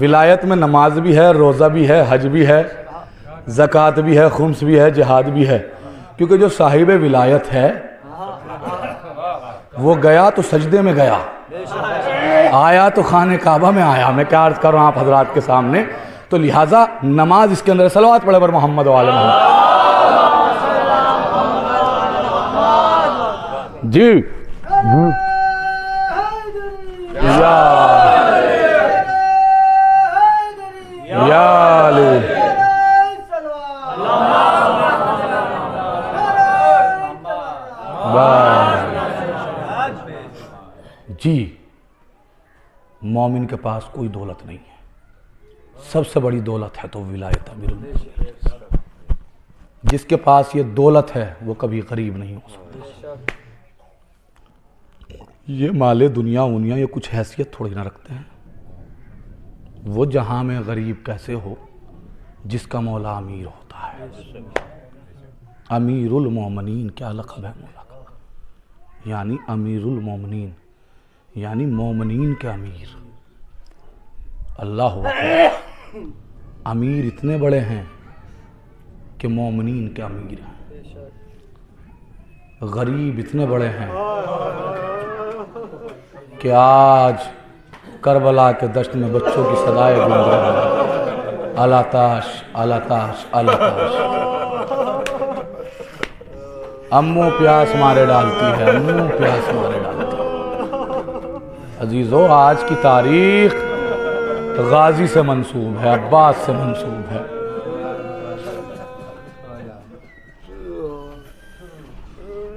ولایت میں نماز بھی ہے، روزہ بھی ہے، حج بھی ہے، زکوٰۃ بھی ہے، خمس بھی ہے، جہاد بھی ہے۔ کیونکہ جو صاحب ولایت ہے وہ گیا تو سجدے میں گیا، آیا تو خانہ کعبہ میں آیا۔ میں کیا عرض کر رہا ہوں آپ حضرات کے سامنے، تو لہٰذا نماز اس کے اندر، صلوات پڑھے بر محمد و آل محمد۔ جی یا علی جی، مومن کے پاس کوئی دولت نہیں ہے، سب سے بڑی دولت ہے تو ولایت امیر المومنین۔ جس کے پاس یہ دولت ہے وہ کبھی غریب نہیں ہو سکتا۔ یہ مال دنیا ونیا یہ کچھ حیثیت تھوڑی نہ رکھتے ہیں۔ وہ جہاں میں غریب کیسے ہو جس کا مولا امیر ہوتا ہے۔ امیر المومنین کیا لقب ہے مولا کا؟ یعنی امیر المومنین، یعنی مومنین کے امیر۔ اللہ اکبر، امیر اتنے بڑے ہیں کہ مومنین کے امیر ہیں، غریب اتنے بڑے ہیں کہ آج کربلا کے دشت میں بچوں کی صدائیں گونج رہی ہیں، اعلیٰ تاش اعلیٰ تاش اعلیٰ تاش۔ امو پیاس مارے ڈالتی ہے، امو پیاس مارے ڈالتی ہے۔ عزیزو، آج کی تاریخ غازی سے منسوب ہے، عباس سے منسوب ہے۔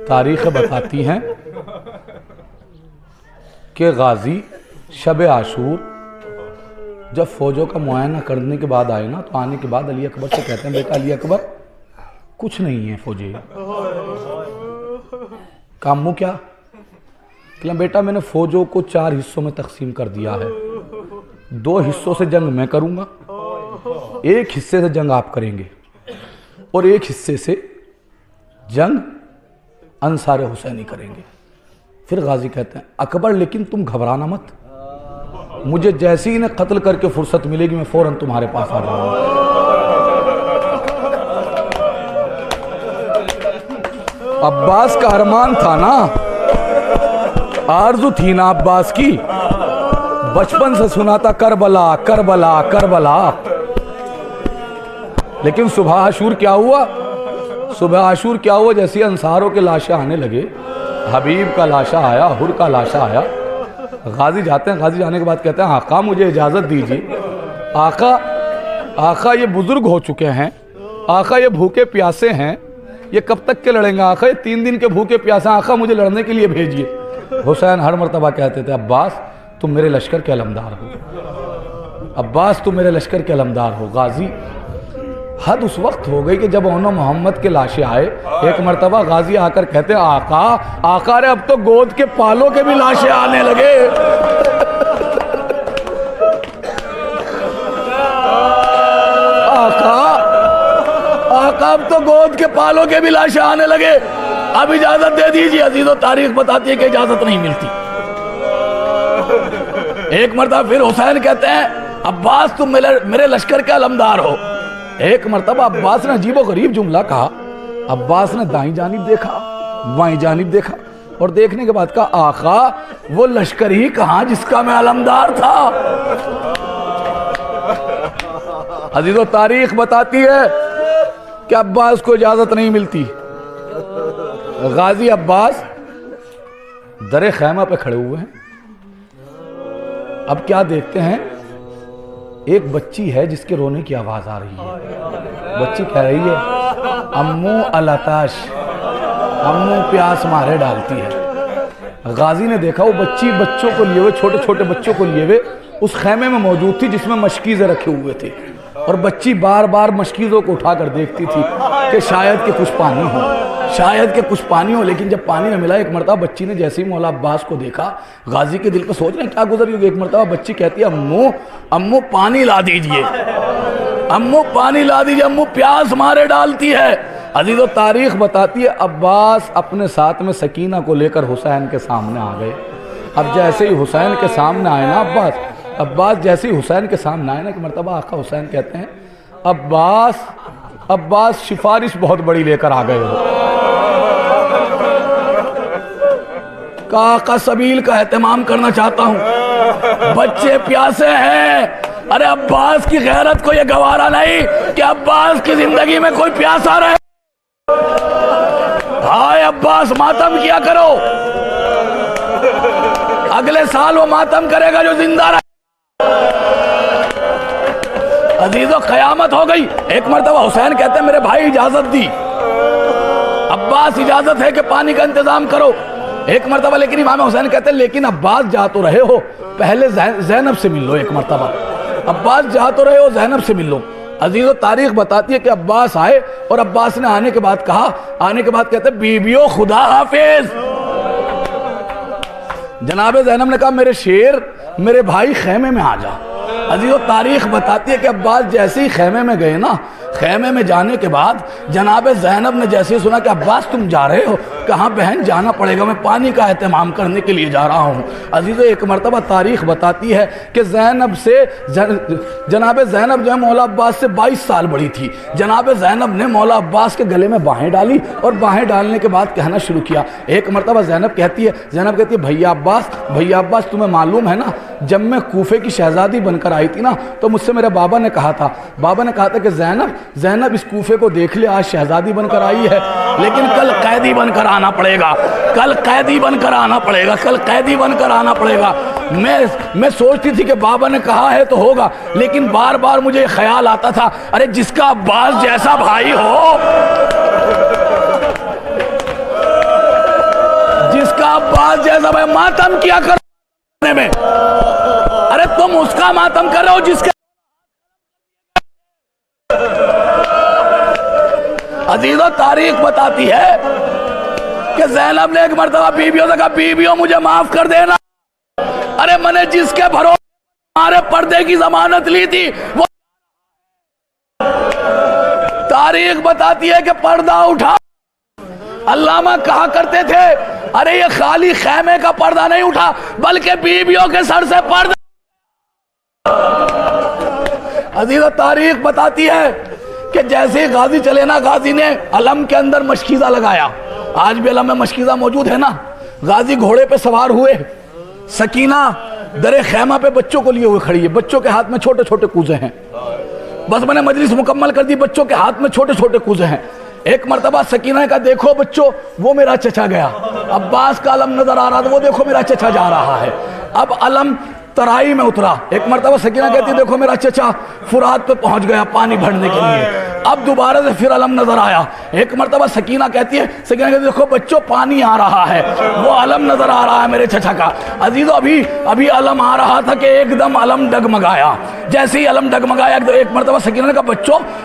تاریخ بتاتی ہیں کہ غازی شب عاشور جب فوجوں کا معائنہ کرنے کے بعد آئے نا، تو آنے کے بعد علی اکبر سے کہتے ہیں بیٹا علی اکبر کچھ نہیں ہے فوجی۔ کامو کیا؟ کہ بیٹا میں نے فوجوں کو 4 حصوں میں تقسیم کر دیا ہے، 2 حصوں سے جنگ میں کروں گا، 1 حصے سے جنگ آپ کریں گے، اور 1 حصے سے جنگ انصار حسینی کریں گے۔ پھر غازی کہتے ہیں اکبر لیکن تم گھبرانا مت، مجھے جیسے ہی انہیں قتل کر کے فرصت ملے گی میں فوراً تمہارے پاس آ جاؤں گا۔ عباس کا ارمان تھا نا، آرزو تھی نا عباس کی، بچپن سے سنا تھا کربلا کربلا کربلا، لیکن صبح عاشور کیا ہوا؟ صبح عاشور کیا ہوا؟ جیسے انصاروں کے لاشیں آنے لگے، حبیب کا لاشا آیا، حر کا لاشا آیا، غازی جاتے ہیں، غازی جانے کے بعد کہتے ہیں آقا مجھے اجازت دیجیے، آقا یہ بزرگ ہو چکے ہیں، آقا یہ بھوکے پیاسے ہیں، یہ کب تک کے لڑیں گے آقا؟ یہ 3 دن کے بھوکے پیاسے ہیں، آقا مجھے لڑنے کے لیے بھیجیے۔ حسین ہر مرتبہ کہتے تھے عباس تم میرے لشکر کے علمدار ہو، عباس تم میرے لشکر کے علمدار ہو۔ غازی حد اس وقت ہو گئی کہ جب انہوں محمد کے لاشیں آئے، ایک مرتبہ غازی آ کر کہتے آقا رے اب تو گود کے پالوں کے بھی لاشیں آنے لگے۔ آقا اب تو گود کے پالوں کے بھی لاشیں آنے لگے، اب اجازت دے دیجیے۔ عزیزو، تاریخ بتاتی ہے کہ اجازت نہیں ملتی۔ ایک مرتبہ پھر حسین کہتے ہیں عباس تم میرے لشکر کے علمدار ہو۔ ایک مرتبہ عباس نے عجیب و غریب جملہ کہا، عباس نے دائیں جانب دیکھا، بائیں جانب دیکھا، اور دیکھنے کے بعد کہا آقا وہ لشکر ہی کہاں جس کا میں علمدار تھا۔ عزیزو، تاریخ بتاتی ہے کہ عباس کو اجازت نہیں ملتی۔ غازی عباس در خیمہ پہ کھڑے ہوئے ہیں، اب کیا دیکھتے ہیں؟ ایک بچی ہے جس کے رونے کی آواز آ رہی ہے، بچی کہہ رہی ہے امو الاتاش، امو پیاس مارے ڈالتی ہے۔ غازی نے دیکھا وہ بچی بچوں کو لیے ہوئے، چھوٹے چھوٹے بچوں کو لیے ہوئے اس خیمے میں موجود تھی جس میں مشکیزیں رکھے ہوئے تھے، اور بچی بار بار مشکیزوں کو اٹھا کر دیکھتی تھی کہ شاید کہ کچھ پانی ہو، شاید کہ کچھ پانی ہو، لیکن جب پانی نہ ملا، ایک مرتبہ بچی نے جیسے ہی مولا عباس کو دیکھا، غازی کے دل پہ سوچ رہے ہیں کیا گزری ہوگی، ایک مرتبہ بچی کہتی ہے امو پانی لا دیجئے، امو پانی لا دیجئے، امو پیاس مارے ڈالتی ہے۔ عزیزو، تاریخ بتاتی ہے عباس اپنے ساتھ میں سکینہ کو لے کر حسین کے سامنے آ گئے۔ اب جیسے ہی حسین کے سامنے آئے نا عباس جیسے ہی حسین کے سامنے آئے نا، کہ مرتبہ آقا حسین کہتے ہیں عباس سفارش بہت بڑی لے کر آ گئے ہو، کہ آقا سبیل کا اہتمام کرنا چاہتا ہوں، بچے پیاسے ہیں۔ ارے عباس کی غیرت کو یہ گوارا نہیں کہ عباس کی زندگی میں کوئی پیاسا رہے۔ ہائے عباس، ماتم کیا کرو، اگلے سال وہ ماتم کرے گا جو زندہ رہے۔ عزیزو، قیامت ہو گئی۔ ایک مرتبہ حسین کہتے ہیں میرے بھائی اجازت دی، عباس اجازت ہے کہ پانی کا انتظام کرو۔ ایک مرتبہ لیکن امام حسین کہتے ہیں لیکن عباس جا تو رہے ہو، پہلے زینب سے مل لو۔ ایک مرتبہ عباس جا تو رہے ہو، زینب سے مل لو۔ عزیزو، تاریخ بتاتی ہے کہ عباس آئے، اور عباس نے آنے کے بعد کہا، آنے کے بعد کہتے ہیں بیبیو خدا حافظ۔ جناب زینب نے کہا میرے شیر، میرے بھائی خیمے میں آ جا۔ عزیزو، تاریخ بتاتی ہے کہ عباس جیسے ہی خیمے میں گئے نا، خیمے میں جانے کے بعد جناب زینب نے جیسے ہی سنا کہ عباس تم جا رہے ہو، کہ کہا بہن جانا پڑے گا، میں پانی کا اہتمام کرنے کے لیے جا رہا ہوں۔ عزیزو ایک مرتبہ تاریخ بتاتی ہے کہ زینب سے جناب زینب جو ہے مولا عباس سے 22 سال بڑی تھی۔ جناب زینب نے مولا عباس کے گلے میں باہیں ڈالی اور باہیں ڈالنے کے بعد کہنا شروع کیا۔ ایک مرتبہ زینب کہتی ہے بھیا عباس تمہیں معلوم ہے نا، جب میں کوفے کی شہزادی بن کر آئی تھی نا تو مجھ سے میرے بابا نے کہا تھا کہ زینب اس کوفے کو دیکھ لے، آج شہزادی بن کر آئی ہے لیکن کل قیدی بن کر آنا پڑے گا، کل قیدی بن کر آنا پڑے گا، کل قیدی بن کر آنا پڑے گا۔ میں سوچتی تھی کہ بابا نے کہا ہے تو ہوگا، لیکن بار بار مجھے خیال آتا تھا ارے جس کا عباس جیسا بھائی ہو، جس کا عباس جیسا بھائی، ماتم کیا کرنے میں، ارے تم اس کا ماتم کر رہے ہو جس کا۔ عزیزو تاریخ بتاتی ہے کہ زینب نے ایک مرتبہ بیویوں سے کہا بیویوں مجھے معاف کر دینا، ارے میں نے جس کے بھروسے ہمارے پردے کی ضمانت لی تھی وہ تاریخ بتاتی ہے کہ پردہ اٹھا۔ علامہ کہا کرتے تھے ارے یہ خالی خیمے کا پردہ نہیں اٹھا بلکہ بیویوں کے سر سے پردہ۔ عزیزو تاریخ بتاتی ہے کہ جیسے غازی چلے نا، غازی نے علم کے اندر مشکیزہ لگایا، آج بھی علم میں مشکیزہ موجود ہے نا۔ غازی گھوڑے پہ سوار ہوئے، سکینہ در خیمہ پہ بچوں کو لیے ہوئے کھڑی ہے، بچوں کے ہاتھ میں چھوٹے چھوٹے کوزے ہیں، بس میں نے مجلس مکمل کر دی، بچوں کے ہاتھ میں چھوٹے چھوٹے کوزے ہیں۔ ایک مرتبہ سکینہ کا دیکھو بچوں وہ میرا چچا گیا، عباس کا علم نظر آ رہا تھا، وہ دیکھو میرا چچا جا رہا ہے۔ اب علم ترائی میں اترا، ایک مرتبہ سکینہ کہتی دیکھو میرا چچا فرات پہ پہنچ گیا پانی بھرنے کے لیے، اب دوبارہ سے پھر علم نظر آیا۔ ایک مرتبہ سکینہ کہتی ہے دیکھو بچوں پانی آ رہا ہے، وہ علم نظر آ رہا ہے میرے چچا کا۔ عزیزو ابھی علم آ رہا تھا کہ ایک دم علم ڈگمگایا، جیسے ہی علم ڈگمگایا ایک مرتبہ سکینہ نے کہا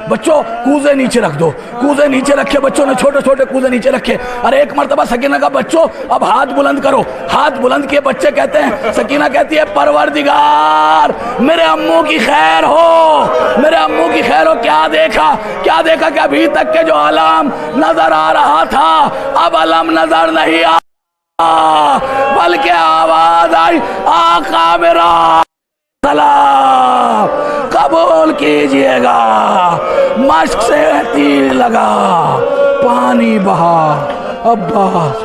بچوں کوزے نیچے رکھ دو، کوزے نیچے رکھے، بچوں نے چھوٹے چھوٹے کوزے نیچے رکھے۔ ارے ایک مرتبہ سکینہ نے کہا بچوں اب ہاتھ بلند کرو، ہاتھ بلند کیے، بچے کہتے ہیں، سکینہ کہتی ہے پروردگار میرے امو کی خیر ہو، میرے امو کی خیر ہو۔ کیا دیکھا کہ ابھی تک کے جو علم نظر آ رہا تھا اب علم نظر نہیں آ بلکہ آواز آئی آقا میرا سلام قبول کیجئے گا۔ مشک سے تیر لگا، پانی بہا، عباس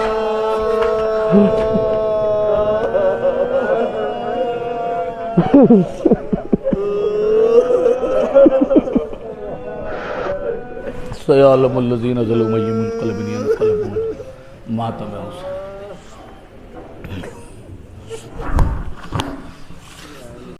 سیعلم الذین ظلموا من قلب ینقلبون ماتم حسین۔